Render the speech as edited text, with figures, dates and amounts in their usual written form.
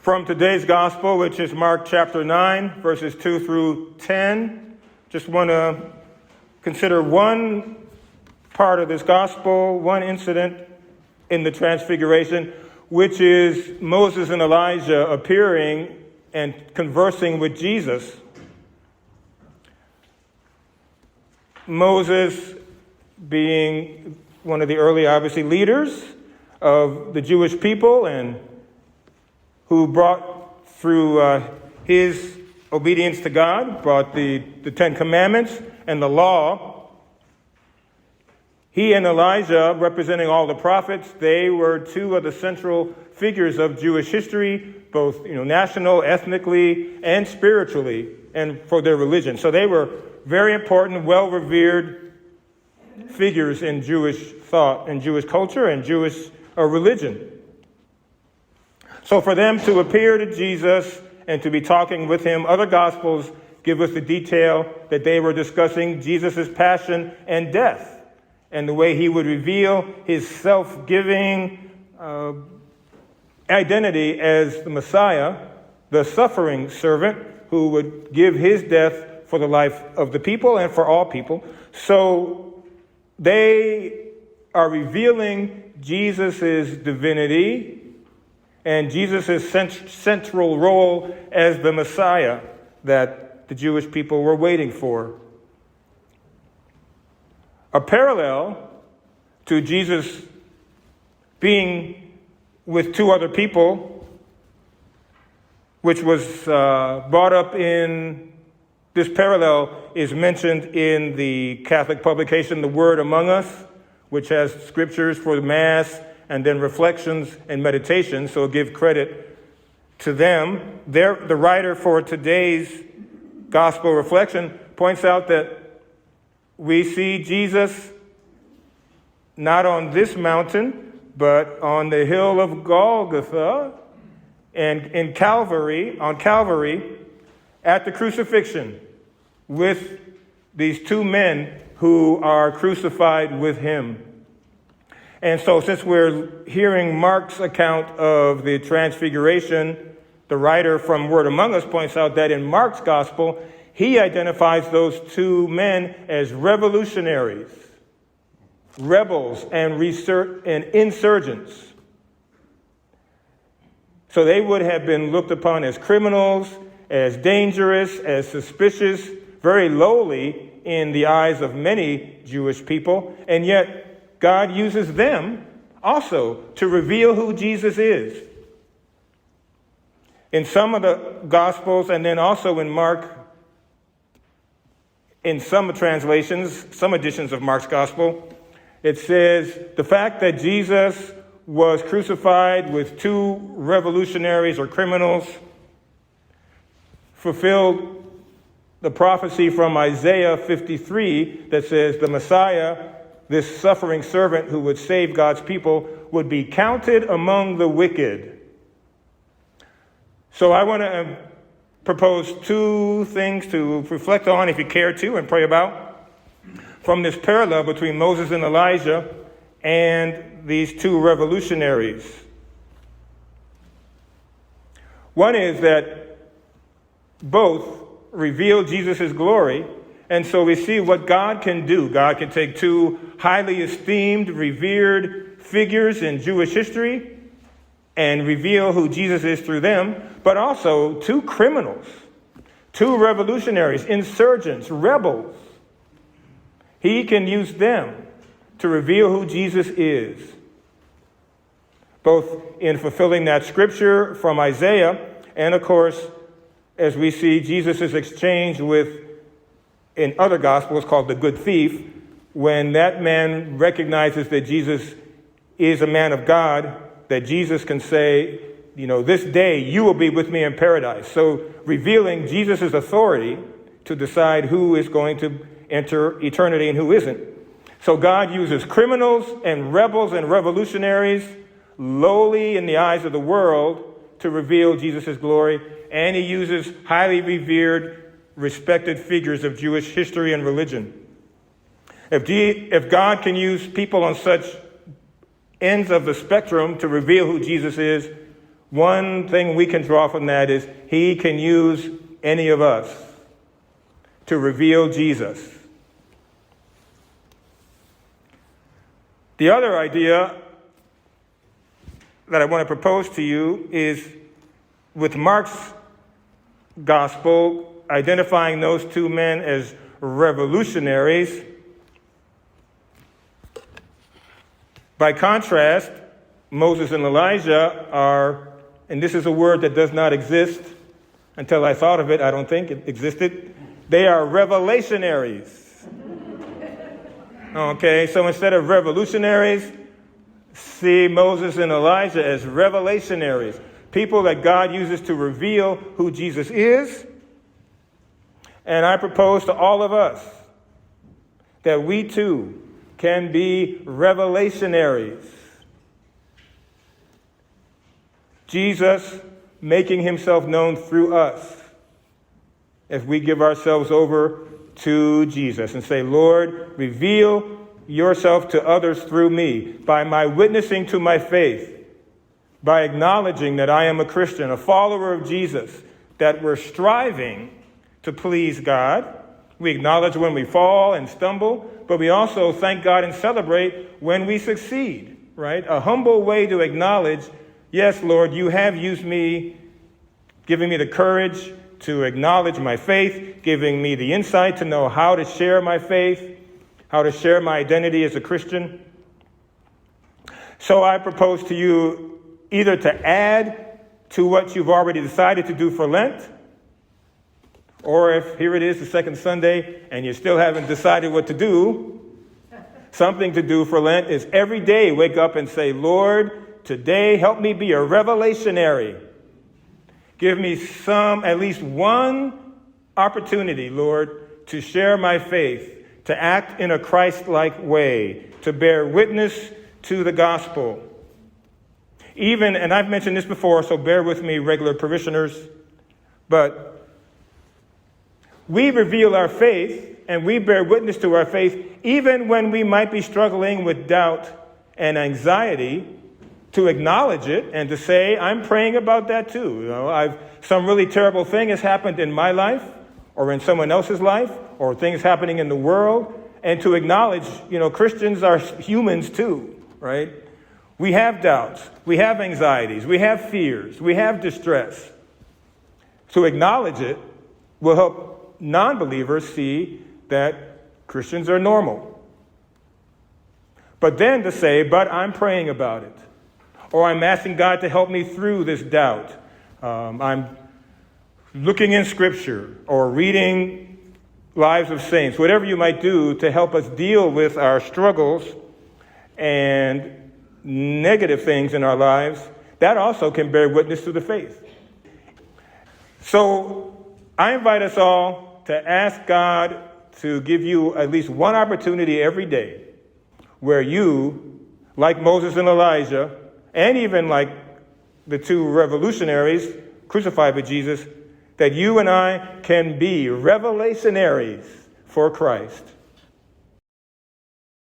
From today's gospel, which is Mark chapter 9, verses 2 through 10, just want to consider one part of this gospel, one incident in the Transfiguration, which is Moses and Elijah appearing and conversing with Jesus. Moses being one of the early, obviously, leaders of the Jewish people and who brought through his obedience to God, brought the Ten Commandments and the law. He and Elijah, representing all the prophets, they were two of the central figures of Jewish history, both national, ethnically, and spiritually, and for their religion. So they were very important, well-revered figures in Jewish thought and Jewish culture and Jewish religion. So for them to appear to Jesus and to be talking with him, other gospels give us the detail that they were discussing Jesus' passion and death and the way he would reveal his self-giving identity as the Messiah, the suffering servant who would give his death for the life of the people and for all people. So they are revealing Jesus' divinity and Jesus' central role as the Messiah that the Jewish people were waiting for. A parallel to Jesus being with two other people, which was brought up in this parallel, is mentioned in the Catholic publication, The Word Among Us, which has scriptures for the Mass and then reflections and meditations, so give credit to them. The writer for today's gospel reflection points out that we see Jesus not on this mountain, but on the hill of Golgotha and on Calvary, at the crucifixion, with these two men who are crucified with him. And so since we're hearing Mark's account of the Transfiguration, the writer from Word Among Us points out that in Mark's gospel, he identifies those two men as revolutionaries, rebels, and insurgents. So they would have been looked upon as criminals, as dangerous, as suspicious, very lowly in the eyes of many Jewish people, and yet God uses them also to reveal who Jesus is. In some of the Gospels, and then also in Mark, in some translations, some editions of Mark's Gospel, it says the fact that Jesus was crucified with two revolutionaries or criminals fulfilled the prophecy from Isaiah 53 that says the Messiah, this suffering servant who would save God's people, would be counted among the wicked. So I want to propose two things to reflect on, if you care to, and pray about, from this parallel between Moses and Elijah and these two revolutionaries. One is that both reveal Jesus' glory, and so we see what God can do. God can take two highly esteemed, revered figures in Jewish history and reveal who Jesus is through them, but also two criminals, two revolutionaries, insurgents, rebels. He can use them to reveal who Jesus is, both in fulfilling that scripture from Isaiah and, of course, as we see Jesus' exchange with, in other gospels, called the good thief, when that man recognizes that Jesus is a man of God, that Jesus can say, this day you will be with me in paradise. So revealing Jesus' authority to decide who is going to enter eternity and who isn't. So God uses criminals and rebels and revolutionaries, lowly in the eyes of the world, to reveal Jesus' glory. And he uses highly revered, respected figures of Jewish history and religion. If God can use people on such ends of the spectrum to reveal who Jesus is, one thing we can draw from that is he can use any of us to reveal Jesus. The other idea that I want to propose to you is with Mark's gospel, identifying those two men as revolutionaries. By contrast, Moses and Elijah are, and this is a word that does not exist until I thought of it, I don't think it existed. They are revelationaries. Okay, so instead of revolutionaries, see Moses and Elijah as revelationaries. People that God uses to reveal who Jesus is. And I propose to all of us that we too can be revelationaries. Jesus making himself known through us as we give ourselves over to Jesus and say, Lord, reveal yourself to others through me by my witnessing to my faith, by acknowledging that I am a Christian, a follower of Jesus, that we're striving to please God. We acknowledge when we fall and stumble, but we also thank God and celebrate when we succeed, right? A humble way to acknowledge, yes, Lord, you have used me, giving me the courage to acknowledge my faith, giving me the insight to know how to share my faith, how to share my identity as a Christian. So I propose to you either to add to what you've already decided to do for Lent, or if here it is, the second Sunday, and you still haven't decided what to do, something to do for Lent is every day wake up and say, Lord, today help me be a revelationary. Give me at least one opportunity, Lord, to share my faith, to act in a Christ-like way, to bear witness to the gospel. Even, and I've mentioned this before, so bear with me, regular parishioners, but we reveal our faith and we bear witness to our faith even when we might be struggling with doubt and anxiety, to acknowledge it and to say, I'm praying about that too. You know, some really terrible thing has happened in my life or in someone else's life or things happening in the world, and to acknowledge, Christians are humans too, right? We have doubts, we have anxieties, we have fears, we have distress. To acknowledge it will help non-believers see that Christians are normal. But then to say, but I'm praying about it, or I'm asking God to help me through this doubt. I'm looking in Scripture or reading lives of saints, whatever you might do to help us deal with our struggles and negative things in our lives, that also can bear witness to the faith. So I invite us all to ask God to give you at least one opportunity every day where you, like Moses and Elijah, and even like the two revolutionaries crucified with Jesus, that you and I can be revelationaries for Christ.